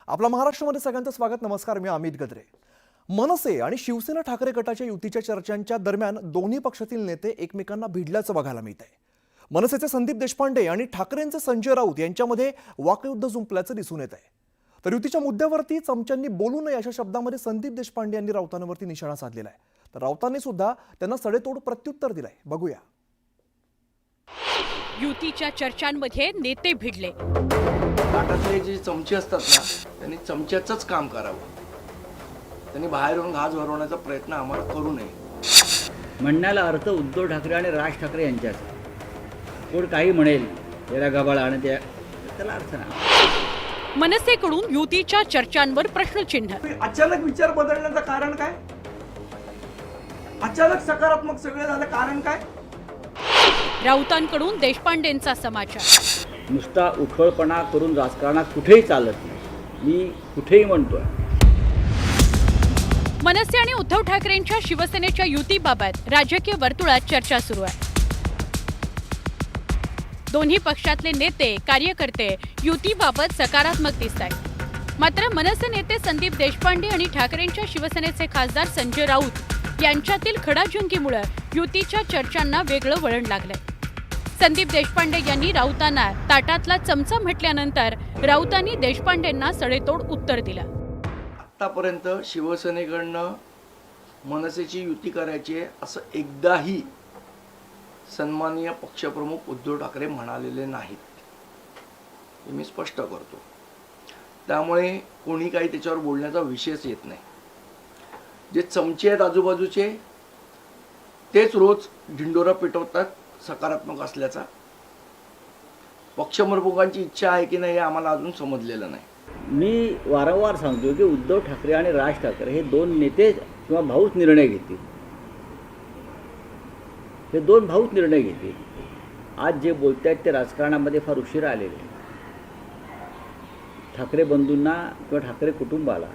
आपला महाराष्ट्रामध्ये सगळ्यांचं स्वागत. नमस्कार, मी अमित गद्रे. मनसे आणि शिवसेना ठाकरे गटाच्या युतीच्या चर्चांच्या दरम्यान दोन्ही पक्षातील नेते एकमेकांना भिडल्याचं बघायला मिळतंय. मनसेचे संदीप देशपांडे आणि ठाकरेंचे संजय राऊत यांच्यामध्ये वाकयुद्ध जुंपल्याचं दिसून येत आहे. तर युतीच्या मुद्द्यावरती चमच्यांनी बोलू नये अशा शब्दांमध्ये संदीप देशपांडे यांनी राऊतांवरती निशाणा साधलेला आहे. तर राऊतांनी सुद्धा त्यांना सडेतोड प्रत्युत्तर दिलंय. बघूया. युतीच्या चर्चांमध्ये नेते भिडले. ताटातले जे चमचे असतात ना, त्यांनी चमच्याचंच काम करावं. त्यांनी बाहेरून घास भरवण्याचा प्रयत्न आम्हाला करू नये. म्हणण्याला अर्थ उद्धव ठाकरे आणि राज ठाकरे यांच्याच. कोण काही म्हणेल याला गबाळा आणि त्याला अर्थ नाही. मनसेकडून युतीच्या चर्चांवर प्रश्नचिन्ह. अचानक विचार बदलण्याचं कारण काय? अचानक सकारात्मक सगळे झालं, कारण काय? राऊतांकडून देशपांडेंचा समाचार. नुसता उठवळपणा करून राजकारणात कुठेही चालत नाही. मी कुठेही म्हणतोय. मनसे आणि उद्धव ठाकरेंच्या शिवसेनेच्या युतीबाबत राजकीय वर्तुळात चर्चा सुरू आहे. दोन्ही पक्षातले नेते कार्यकर्ते युतीबाबत सकारात्मक दिसत आहेत. मात्र मनसे नेते संदीप देशपांडे आणि ठाकरेंच्या शिवसेनेचे खासदार संजय राऊत यांच्यातील खडाजंगीमुळे युतीच्या चर्चांना वेगळं वळण लागलंय. संदीप देशपांडे यांनी राऊतांना ताटातला चमचा म्हटल्यानंतर राऊतांनी देशपांडेंना सडेतोड उत्तर दिलं. आतापर्यंत शिवसेनेकडनं मनसेची युती करायची आहे असं एकदाही सन्माननीय पक्षप्रमुख उद्धव ठाकरे म्हणालेले नाहीत. हे मी स्पष्ट करतो. त्यामुळे कोणी काही त्याच्यावर बोलण्याचा विषयच येत नाही. जे चमचे आहेत आजूबाजूचे तेच रोज ढिंडोरा पिटवतात सकारात्मक असल्याचा. पक्षप्रमुखांची इच्छा आहे की नाही हे आम्हाला अजून समजलेलं नाही. मी वारंवार सांगतो की उद्धव ठाकरे आणि राज ठाकरे हे दोन नेते किंवा भाऊच निर्णय घेतील. हे दोन भाऊच निर्णय घेतील. आज जे बोलत आहेत ते राजकारणामध्ये फार उशिरा आलेले. ठाकरे बंधूंना किंवा ठाकरे कुटुंबाला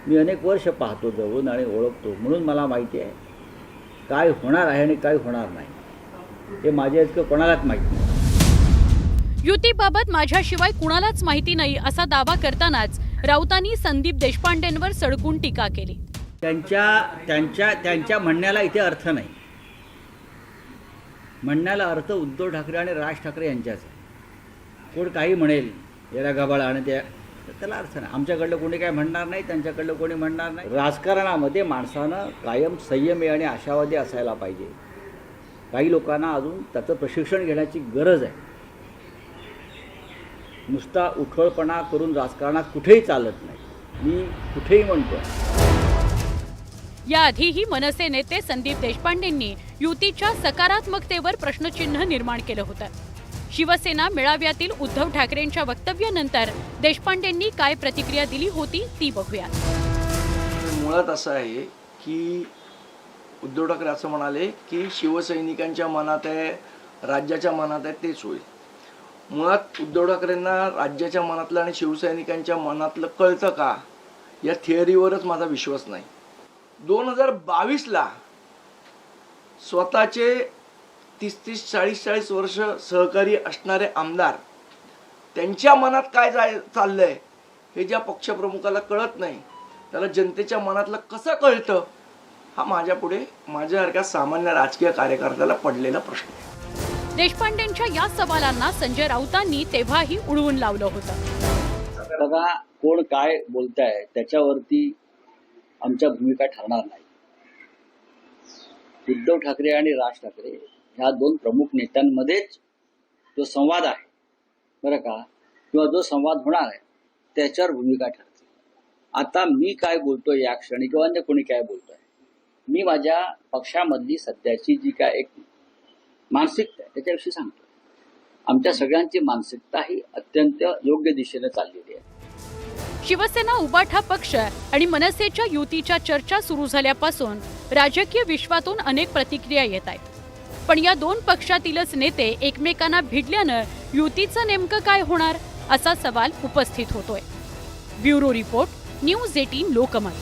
मी अनेक वर्ष पाहतो जवळून आणि ओळखतो. म्हणून मला माहिती आहे काय होणार आहे आणि काय होणार नाही. हे माझ्या इतकं कोणालाच माहिती नाही. युतीबाबत माझ्याशिवाय कुणालाच माहिती नाही असा दावा करतानाच राऊतांनी संदीप देशपांडेंवर सडकून टीका केली. त्यांच्या म्हणण्याला इथे अर्थ नाही. म्हणण्याला अर्थ उद्धव ठाकरे आणि राज ठाकरे यांच्याच. कोण काही म्हणेल याला गबाळा आणि त्याला अर्थ नाही. आमच्याकडलं कोणी काय म्हणणार नाही, त्यांच्याकडलं कोणी म्हणणार नाही. राजकारणामध्ये माणसानं कायम संयमी आणि आशावादी असायला पाहिजे. काही लोकांना अजून त्याचं प्रशिक्षण घेण्याची गरज आहे. नुसता उठवळपणा करून राजकारणात कुठेही चालत नाही. मी कुठेही म्हणतोय. याआधीही मनसे नेते संदीप देशपांडेंनी युतीच्या सकारात्मकतेवर प्रश्नचिन्ह निर्माण केलं होतं. शिवसेना मेळाव्यातील उद्धव ठाकरेंच्या वक्तव्यानंतर देशपांडेंनी काय प्रतिक्रिया दिली होती ती बघूया. मुळात असं आहे की उद्धव ठाकरे असं म्हणाले की शिवसैनिकांच्या मनात आहे, राज्याच्या मनात आहे, तेच होईल. मुळात उद्धव ठाकरेंना राज्याच्या मनातलं आणि शिवसैनिकांच्या मनातलं कळतं का या थिअरीवरच माझा विश्वास नाही. 2022ला स्वतःचे 30-30, 40-40 वर्ष सहकारी असणारे आमदार त्यांच्या मनात काय चाललंय हे ज्या पक्षप्रमुखाला कळत नाही त्याला जनतेच्या मनातलं कसं कळतं हा माझ्यापुढे माझ्यासारख्या सामान्य राजकीय कार्यकर्त्याला पडलेला प्रश्न आहे. देशपांडेंच्या या सवालांना संजय राऊतांनी तेव्हाही उडवून लावलं होतं. बघा, कोण काय बोलताय त्याच्यावरती आमच्या भूमिका ठरणार नाही. उद्धव ठाकरे आणि राज ठाकरे ह्या दोन प्रमुख नेत्यांमध्येच जो संवाद आहे बरं का, किंवा जो संवाद होणार आहे त्याच्यावर भूमिका ठरते. आता मी काय बोलतोय या क्षणी किंवा अन्य कोणी काय बोलतोय, मी माझ्या पक्षामधली सध्याची जी काय एक मानसिकता आहे त्याच्याविषयी सांगतो. आमच्या सगळ्यांची मानसिकता ही अत्यंत योग्य दिशेने चाललेली आहे. शिवसेना उबाठा पक्ष आणि मनसेच्या युतीच्या चर्चा सुरू झाल्यापासून राजकीय विश्वातून अनेक प्रतिक्रिया येत आहेत. पण या दोन पक्षातीलच नेते एकमेकांना भिडल्यानं युतीचं नेमकं काय होणार असा सवाल उपस्थित होतोय. Bureau report, news 18 Lokmat.